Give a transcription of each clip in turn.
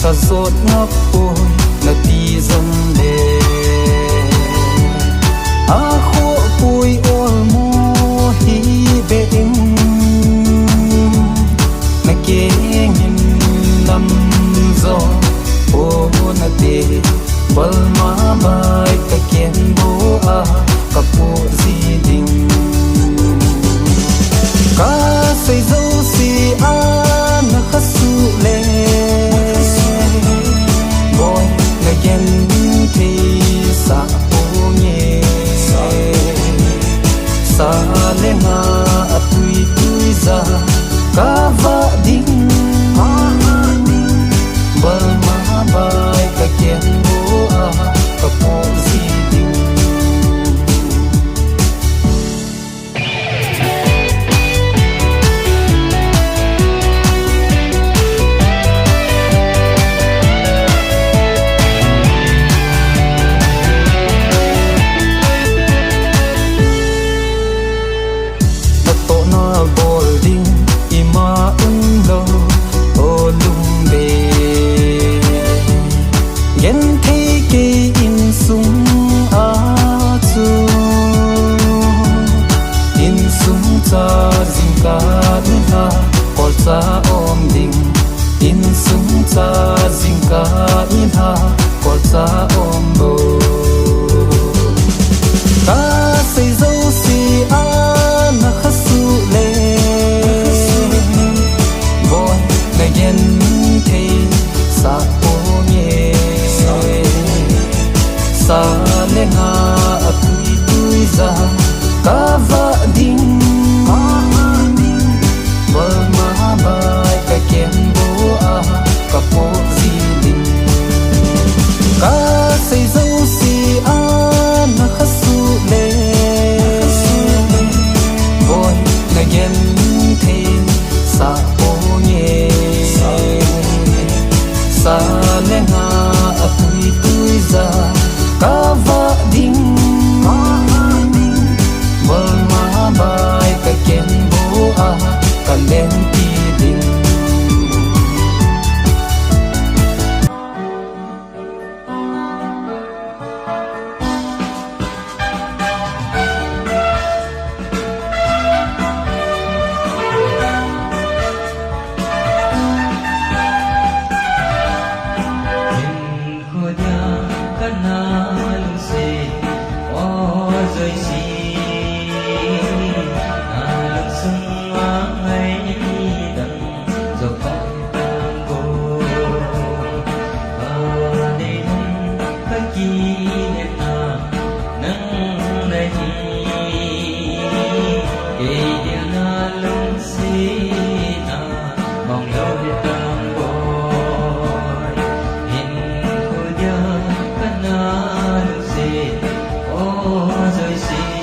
sa zot ngap oi na ti zam le a kho pui ol mo hi be in na ke ngin lam zo o na te bal ma bai ka ken bo a ka pu zi ding ka sei zo si a na khasu le boy na gen te sa o nye sa le nga a tui tui za ka va ding bal ma bai ka ken bo a ka pu zi ding sa om ding in sung cha jing ka in ha kol sa om bo ka sei zo si a na khasu le boy na gen te sa o nye sa le nga a tui tui za ka va ding bal ma bai ka ken bo a ka po zi ding ka sei zo si a na khasu le boy na gen the sa o nye sa le nga a tui tui za ka va ding bal ma bai ka ken bo a ka len ti ding rồi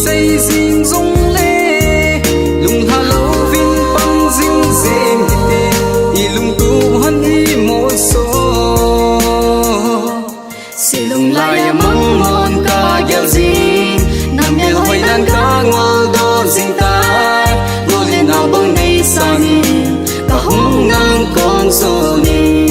say dinh dung lê lung hà lâu vinh băng dinh dê mê y lung tu hân y mô số si lung lai mong mòn ca gieo gì nam nhẹ hồi nan ca ngol do dinh ta ngol lên nào bông đi sang cả hung ngang con số ni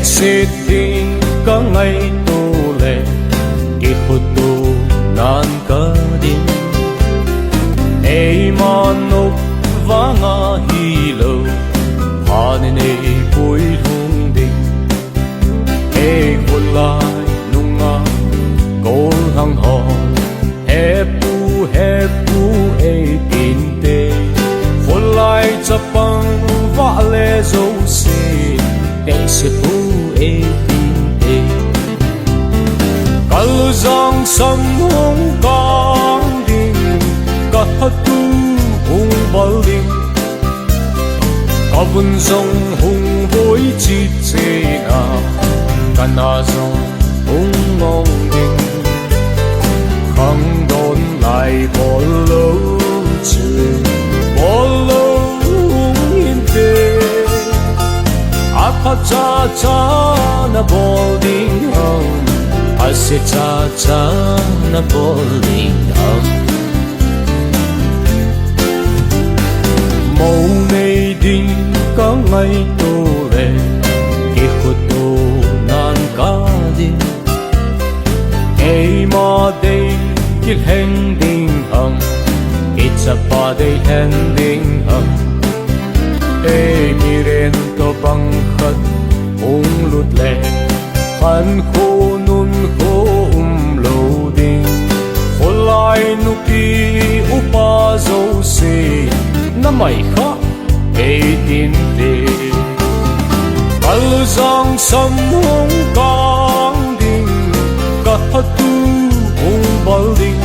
sẽ tin cả ngày tu lệ kỹ thuật tu nan cả đêm ai mà nộp và ngã hi lâu hà nên ai vui hùng đi ai quân lại nung ngã cố hăng hò hẹp pu ai tin tê quân lại chấp bằng vã lệ dấu xì để sẽ pu ai tin tê kalau giang sam hong kang ding ka hatu hong bal ding ka bun zong hong voi chi che na ka na zong hong ngong ding khang don lai bol lo chu bol lo in te apa cha cha na bol ding hong sẽ cha cha na bowling hầm màu này đinh cả ngày tu lệ kỹ thuật tu nan cả đi ai mà đây kỹ hành đinh hầm ít sa pa đây hành đinh hầm ai mi ren to bằng khát ung lụt lệ khăn khô nun khô lâu đinh khô lại nu pi upa dấu xì na mày khá ai tin tê kal giang sam hong kang ding ka hatu hong bal ding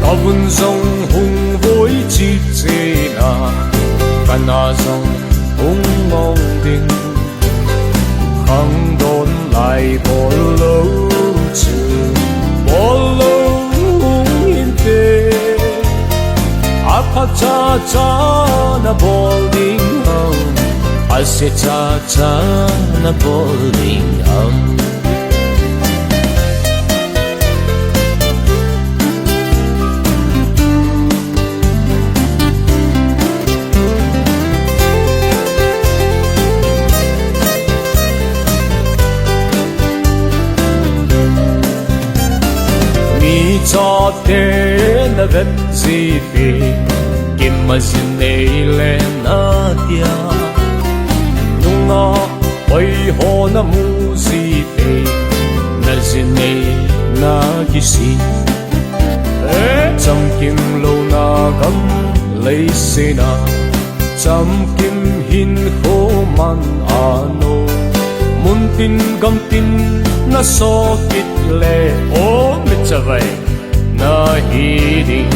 ka bun zong hong voi chi che na ka na zong hong ngong ding khang don lại bol lo chu bol lo in te apa cha cha na bol ding home I say cha cha na bol ding home cho thế na vet gì phi kim mà xin này lên na tia nung na oi ho na mu gì phi na xin này na kisi chăm kim lâu na gam lấy se na chăm kim hin khô man ano mun tin gam tin na so kit le o mit chavai na hi ding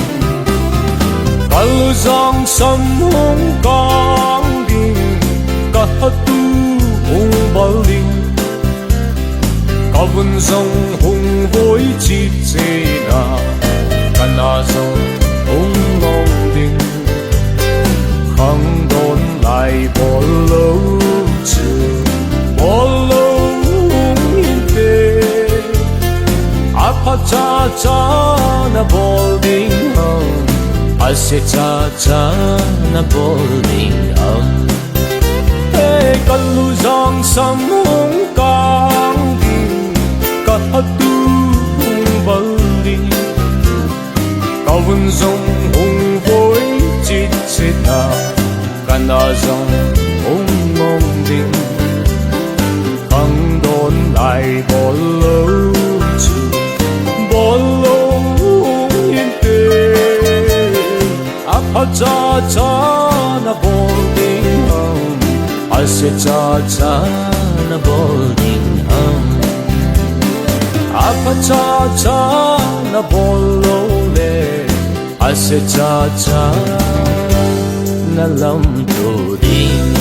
kal giang sam hong kang ding ka hatu hong bal ding ka bun zong hong voi chi che na ka na zong hong ngong ding khang don lai bol lo chu bol lo in te apa cha cha na bol ding home I say cha cha na bol ding home hey kalu giang sam hong kang ding ka hatu hong bal ding muôn dòng hùng với chít chít na căn na dòng hùng mong đình khăng đón lại bỏ lâu chu bỏ lâu yên tê áp cha cha na bỏ đình hầm áp cha cha na bỏ đình hầm áp cha cha na bỏ lâu lệ áp cha cha na lâm đồ đình.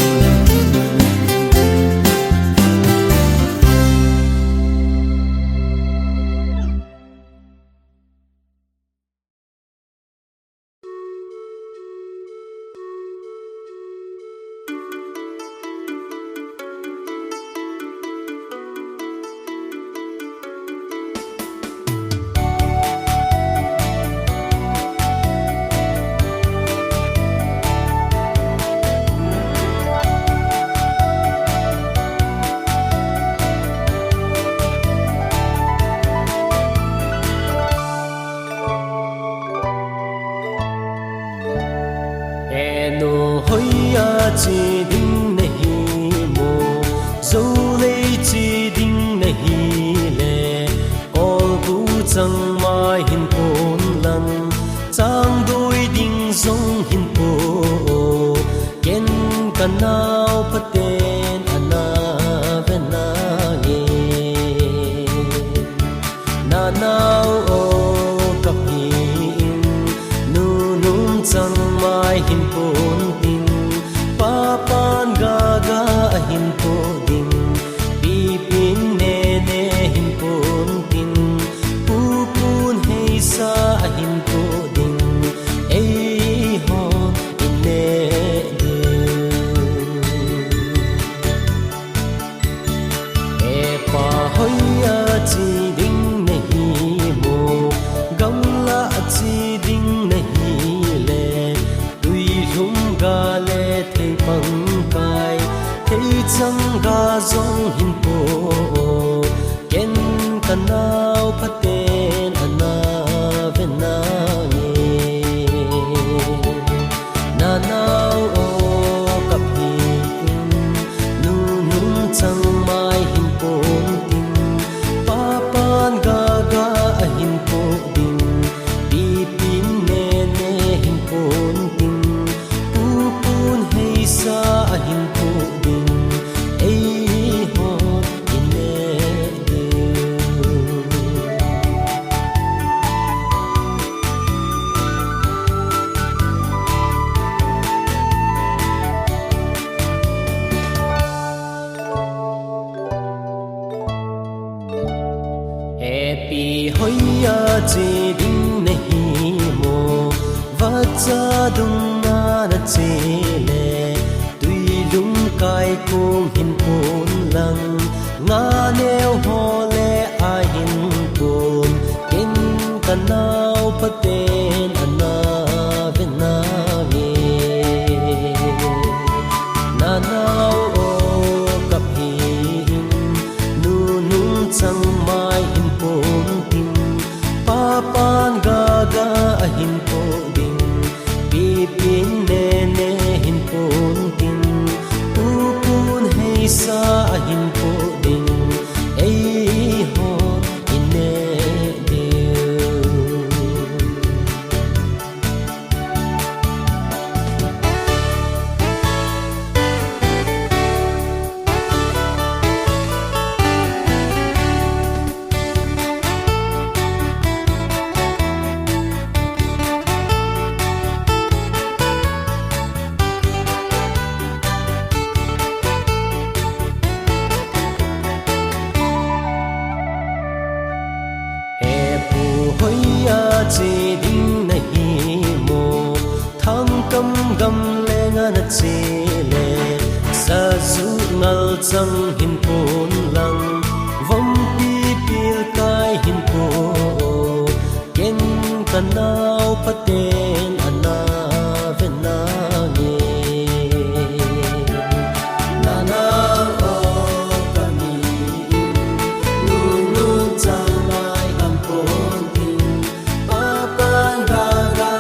chỉ đinh nahi mo dấu lấy chỉ đinh nahi lệ all bu chẳng mai hin pon lăng trang đôi đinh dòng hin po ken kanao paten ana vena ye na nao o kapin nu num chẳng mai hin pon tin papan gaga hin po ding pipin ne ne hin pon tin pupun hei sa hin po ding ei ho in ne de e pa hoya chi ding nahi mo gamla chi ding nahi le tui rum ga le thei pang kai thei chang ga zong hin po ken kanao paten ana vena ye na nao o kapin nu num chang mai hin pon tin papan ga ga hin po ding pipin ne ne hin pon tin pupun hei sa hin po ding ei ho in ne de happy hoya che ding nahi mo vacha dung na na che le tui lung kai kong hin pon lang nga neo ho le a hin pon ken kanao paten ana vena ye na nao o kapin nu nung chang mai hin pon tin papan ga ga hin po ding pipin ne ne hin pon tin pupun hei sa hin po ding ei ho in ne de hoya che ding nahi mo thang kam gam le nga na che le sa zu ngal chang hin pon lang vom pi pil kai hin po ken kanao paten ana vena ye na na o kami nu nu chang mai am pon tin papan ga ga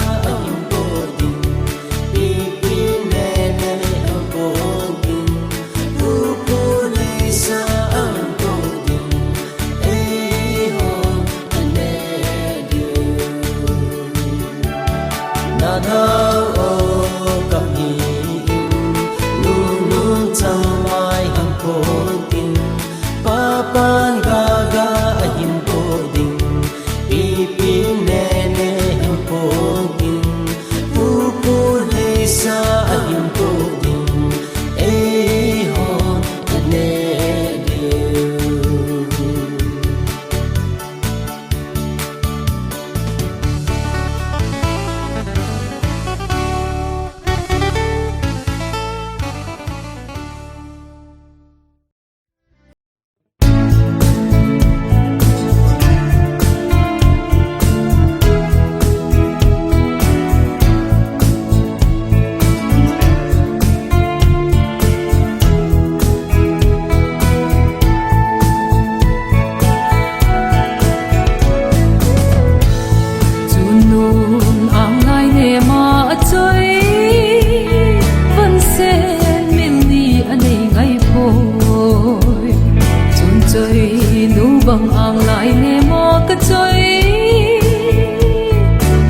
bang ang lai ne mo ka choi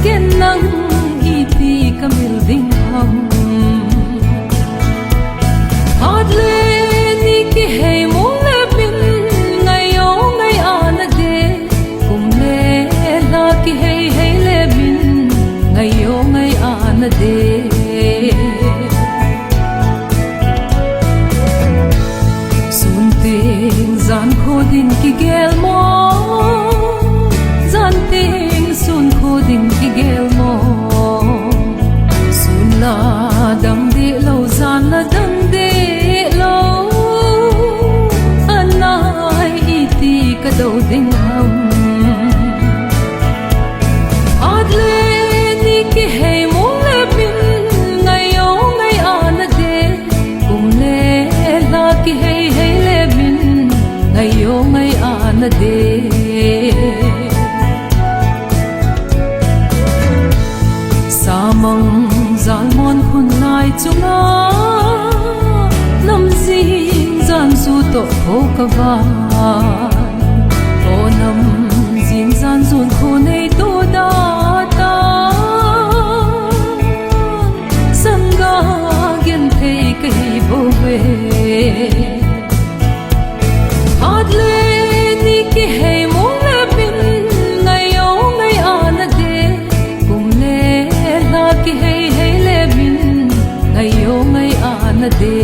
ken nang iti kamil ding ham adle ni ki hey mo le bin ngayo ngay ana de kum le la ki hey hey le bin ngayo ngay ana de zan kho din ki gel mo zan ting sun kho din ki gel mo sun la dam de lo zan la dam de lo anai iti ka do ding ham adle ni ki hey mo le bin ngayo ngay ana de kum le la ki hey hey le bin ngayo ngay ana de samang zalmon khun lai chunga nam zing zan su to kho ka va o nam zing zan zun kho nei to da ta sanga gen thei kai bo ve adle ni ki hey mo le bin ngayo ngay ana de kum le la ki hey hey le bin ngayo ngay ana de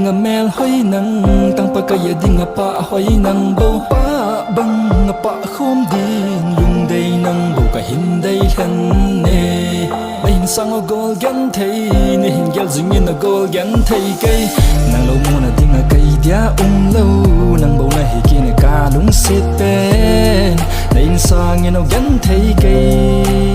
a mel hoi nang tang pa kaya ding a pa hoi nang bo pa bang a pa khom din lung dei nang bo ka hin dei hen ne in sang a gol gan thei ne hin gel zing in a gol gan thei kai nang lo mo na ding a kai dia lo nang bo na hi kin ka lung sit pen na in sang in a gan thei kai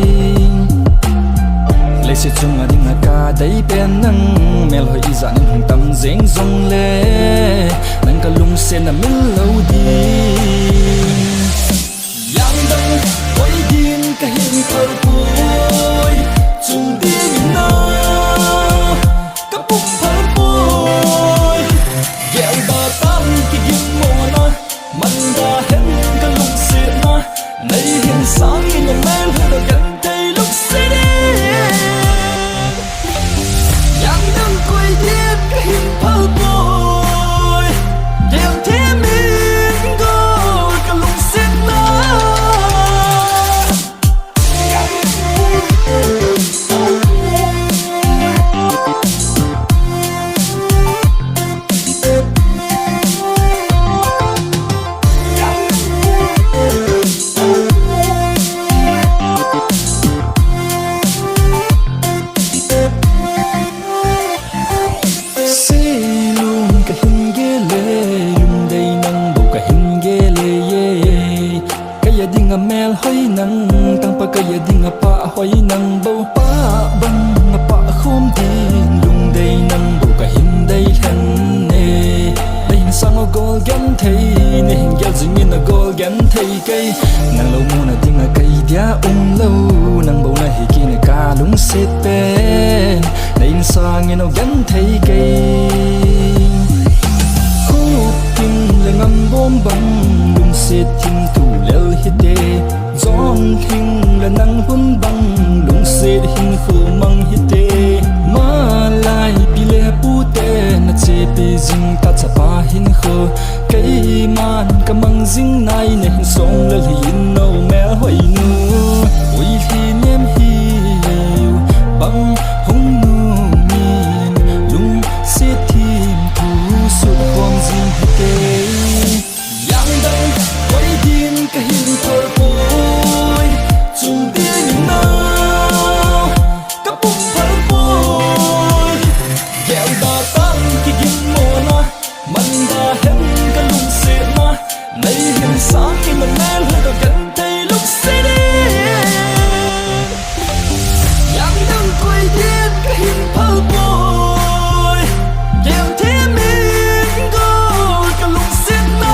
lấy sự chung à đinh à ca đấy bên nắng mel hơi ý dạn hùng tâm dễ rong lê nắng cả lung sen là min lâu đi yang đăng quay điên cả hình thơ vui chung đi mình na cả bụng thơ vui ghẹo ta tan cái giấc mơ na mình đã hết cả lung sen na nay hiện sáng in a mel hơi đã gần đây lúc sẽ đi hình phơ bồi đèo thế mình có cả lùng xếp ta hoi nang tang pa kaya ding a pa hoi nang bo pa bang a pa khom din lung dei nang bo ka hin dei hen ne in sang a gol gan thei ne hin gel zing in a gol gan thei kai nang lo mo na ding a kai dia lo nang bo na hi kin ka lung sit pen na in sang in a gan thei kai khu tin le ngam bom bang lung sit tin tu lel hi de giòn hình là nắng hun băng lung sệt hình khô mang hite ma lai pile pute na che pi jing ta chapa hin kho cây man ka mang jing nai ne hin song le hin no mel hoi nu ui hi nem hi bang hong nu min lung sệt thim tu su khom jing hite yang dang quay din ka hin thơ chung đi mình nào các bụng thơ vui ghẹo ta tan cái giấc mơ na mình đã hết cả lung xếp na nay hiện sáng khi mình mel hơi đã gần thấy lúc sẽ đi yang đang quay điên cái hình thơ vui ghẹo thế mình có cả lung xếp na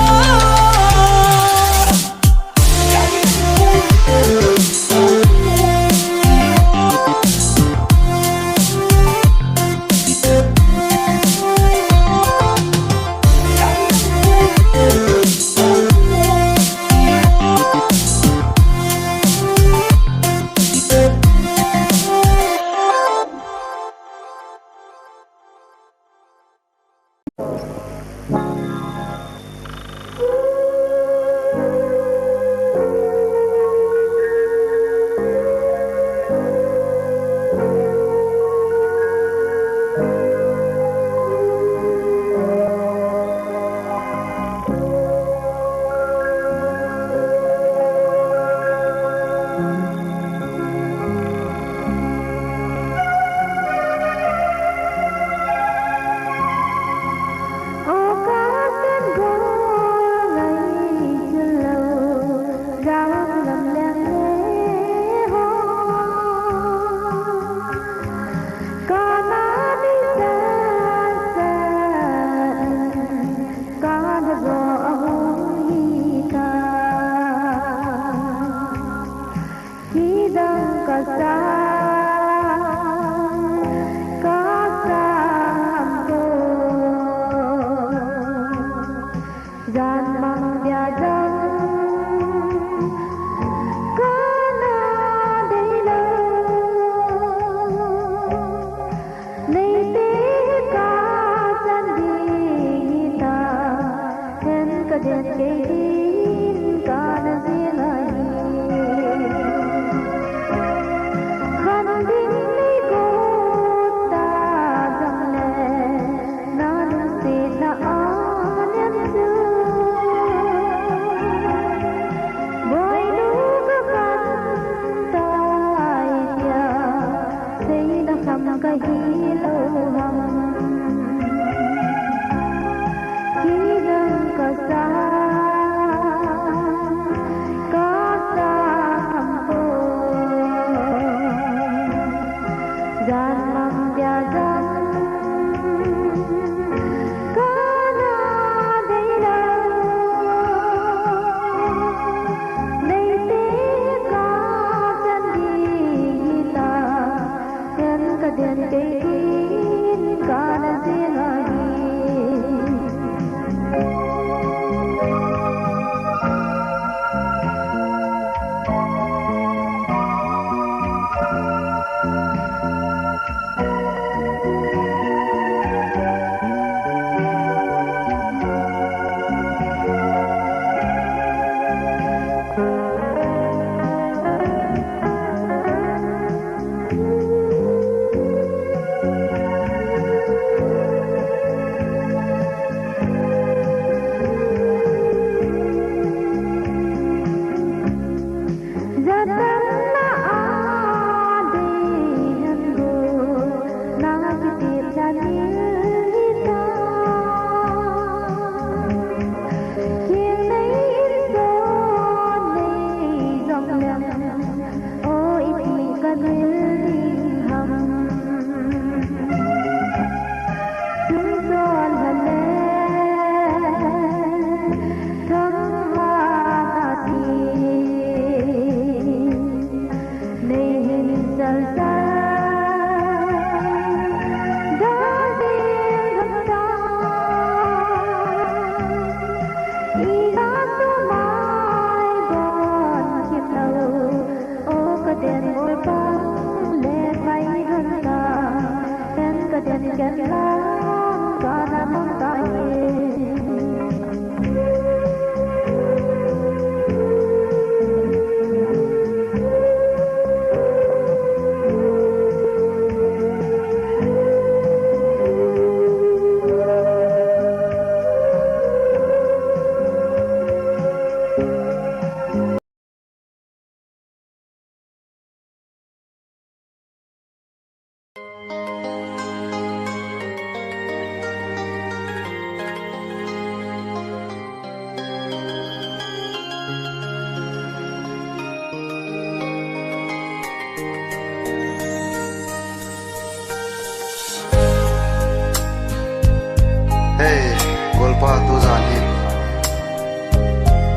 Hey, golpa tu zani.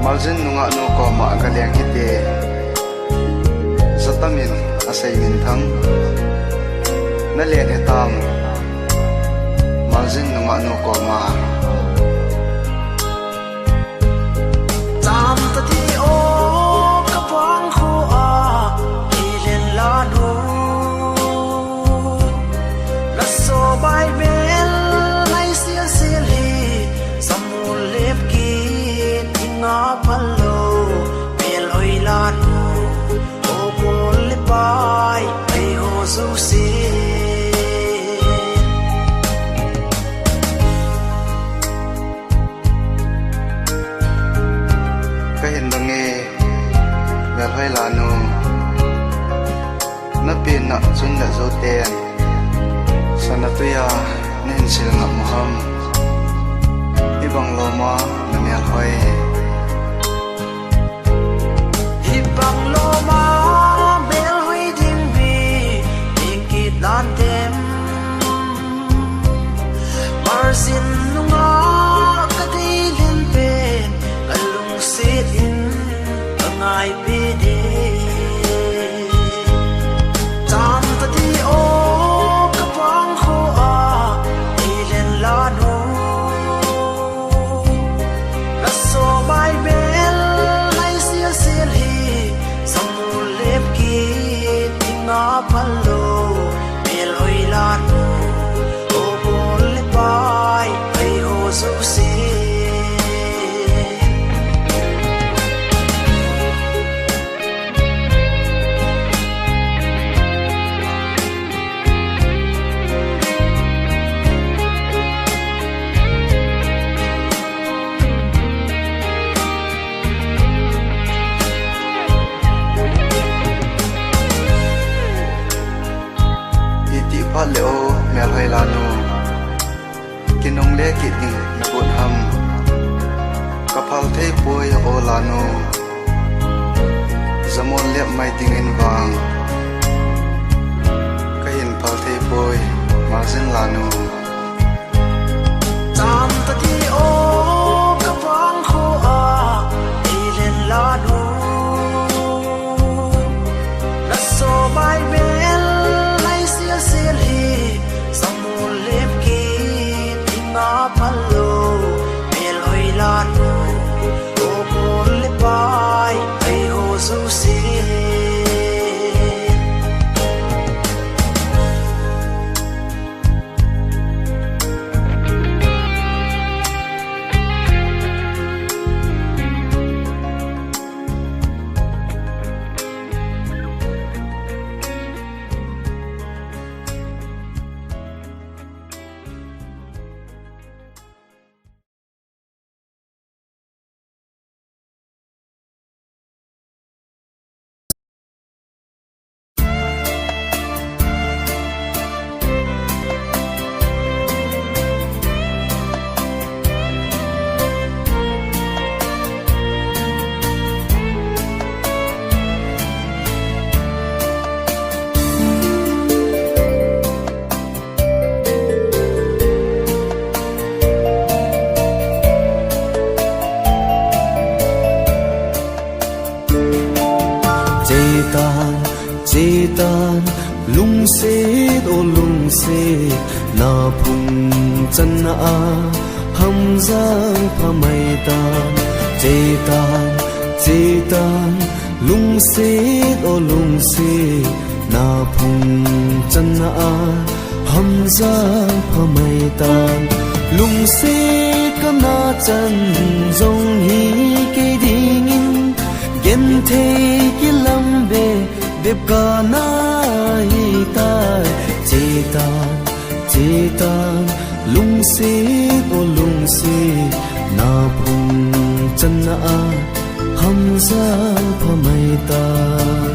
Maljin nunga nu ko ma kaliang hite. Zatamin asai min thang. Na len hetam. Maljin nunga nu ko ma. Tam ta ti o ka pang khu a ilen la nu. La so bai bel lai sia sil hi samul lep ki tinga palo bel oi la nu. O bol le bai ai ho su si. Hai lanu na pin na chun la zo ten sana tuya nen sil na moham ibang loma na mel hoi ibang loma bel hoi ding bi ikit lan tem marsin nunga kadilin pen kalung sit in ngai bi de tam ta ti o ka pang kho a ilen la nu la so bai bel lai sia sil hi samul lep ki tinga palo bel oi la nu o bol le bai ai ho su si. Leo mel hai lanu kinong le ki ting ibut ham kapal thei poi o lanu zamon lep mai ting in wang kain pal thei poi margin lanu tam ta ti o ka pang kho a ilen lanu la so bai bel lai sia sil hi samul lep ki tinga palo bel oi lanu o bol le bai ai ho su si. tan lung se o lung se na phung chan na a ham giang pha mai tan chê tan lung se o lung se na phung chan na a ham giang pha mai tan lung se ka na chan zong hi ke ding in gen the ki lam be dep ka na hi tai chê tan lung se o lung se na phung chan na a ham giang pha mai tan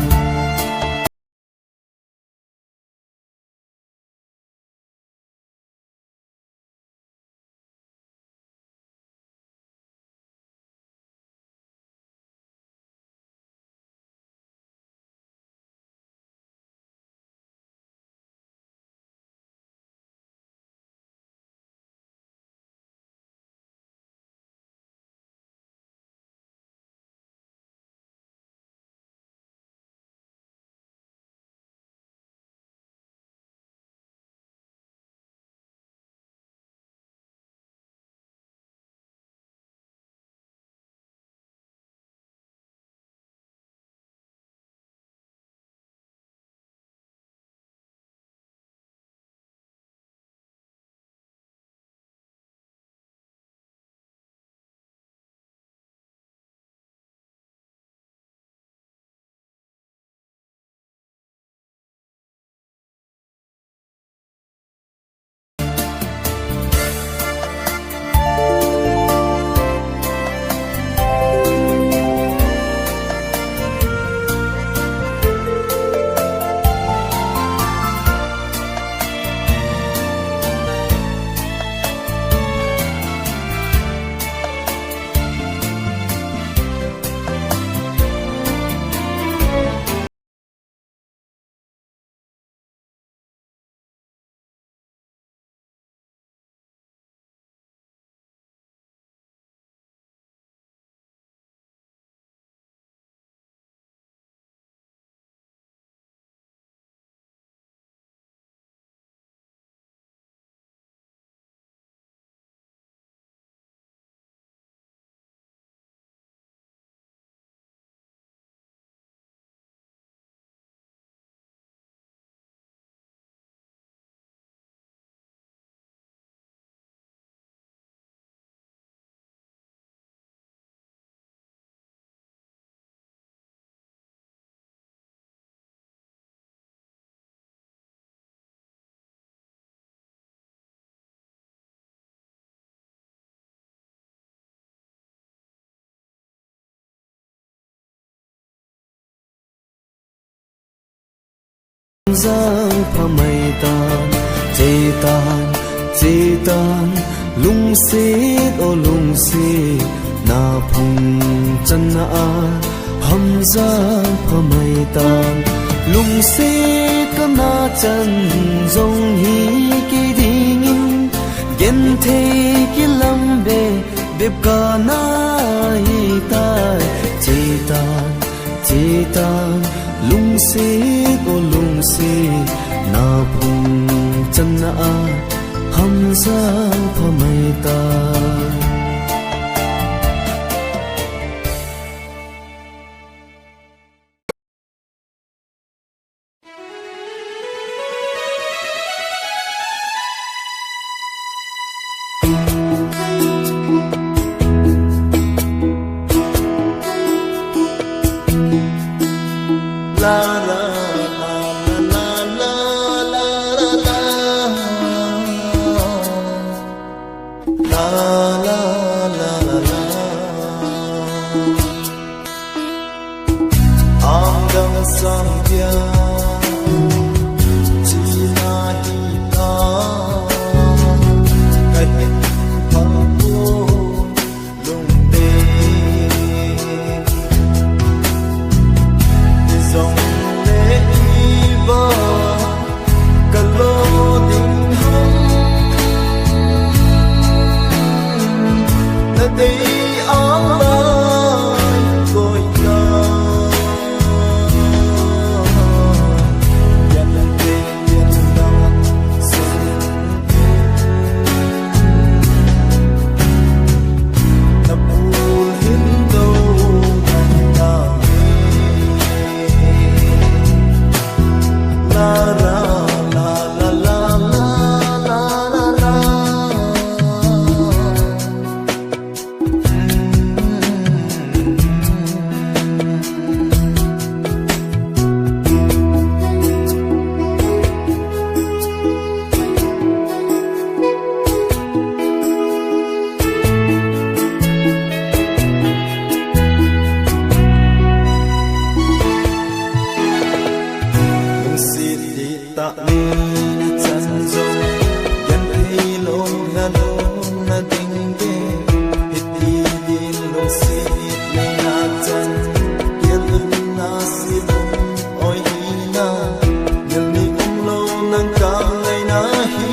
giang pha mai tan chê tan lung se o lung se na phung chan na a ham giang pha mai tan lung se ka na chan zong hi ki ding in gen the ki lam be dep ka na hi tai chê tan lung se o lung se na phung chan na a ham giang pha mai tan la la di ta ni na chan zo yan thei long na lo na ding ge hit di din lo si ne na chan yel na si oi na yel ni lo nang ka ngai na hi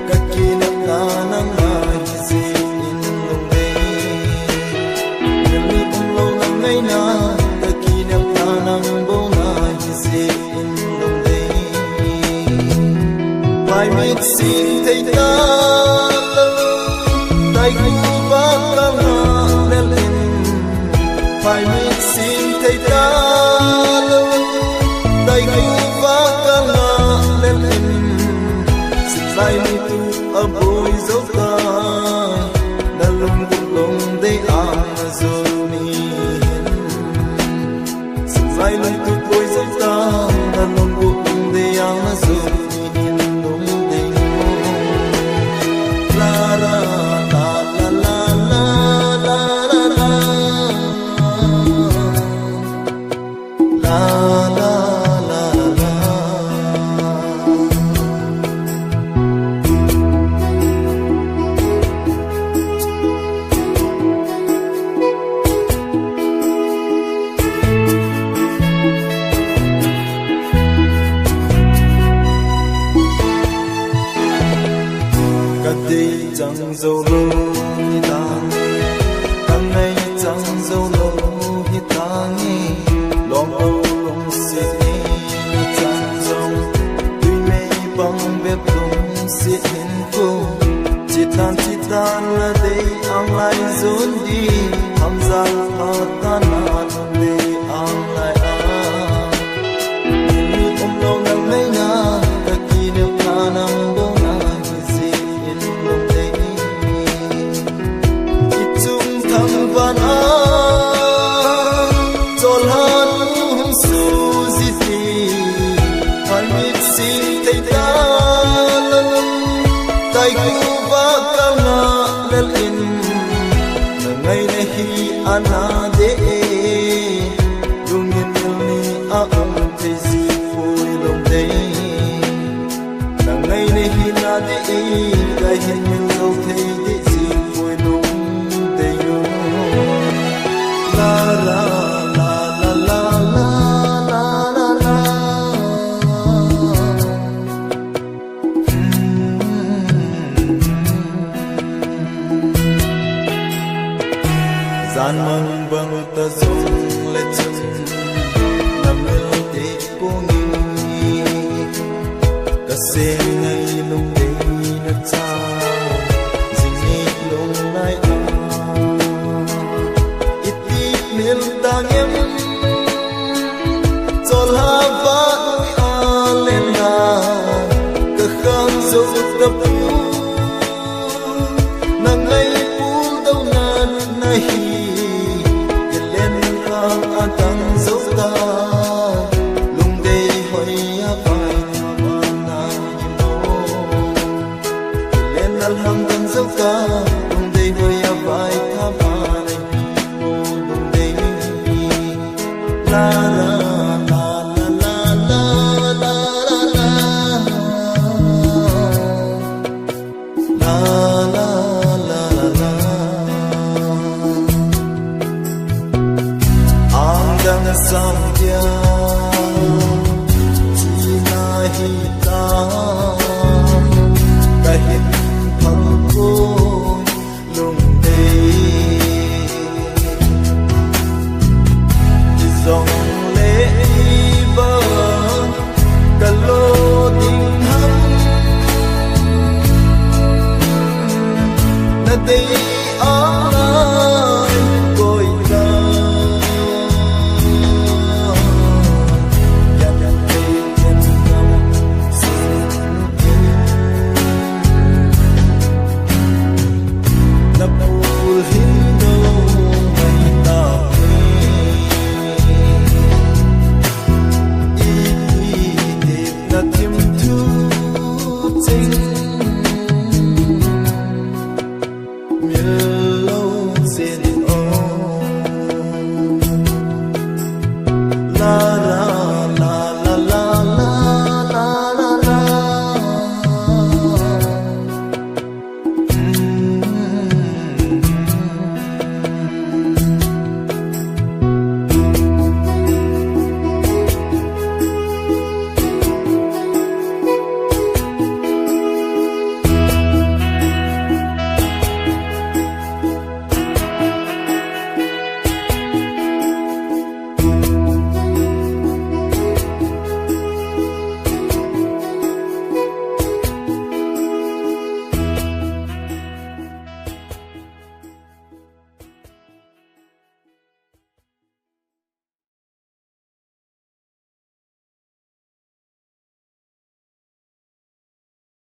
ka ki na na nang ma hi si in long de yel ni lo nang ngai na ka ki na na nang bo na hi si in long de mai mit sin thei ta dai ku ba ka na lel in mai mit sin thei ta dai ku ba ka na lel in sin lai mi tu a boy zo ta na long de am na zo ni sin lai mi tu boy zo ta na long de am na zo ni long de la la la la la la la la la la la la cái đi chẳng dâu lâu hi tang càng ngày chẳng dâu lâu hi tang lòng âu lòng sẽ chẳng dâu tuy mây băng bếp lòng sẽ hin cô chỉ tan là đây ang lại dồn đi tham gia ta na để ang lại như ông lâu nắng mấy na cả kỳ đều ta nắng bông na hi in long day itung thang van a chol han su ziti han mit sin thei ta tai ku ba ka na lel in ngai ne hi ana de dung in ni a am thei si phoi long day ngai ne hi na de gai hin min zo thei de si phoi long day yo la la la la la la la la gian mang bang ta zong le chung nam mel te po ngi ka se ngai lung de na cha jing ni lung nai a iti mil tang em chol ha va a len na ka khang zo ta pu na ngai pu dau na na hi len khang a tang zo ta lung de hoi a vai na na mo len al ham tang zo ta lung de hoi a vai tha ba na mo lung de la la la la la la la la la la la la ang dang sam dia chi na hi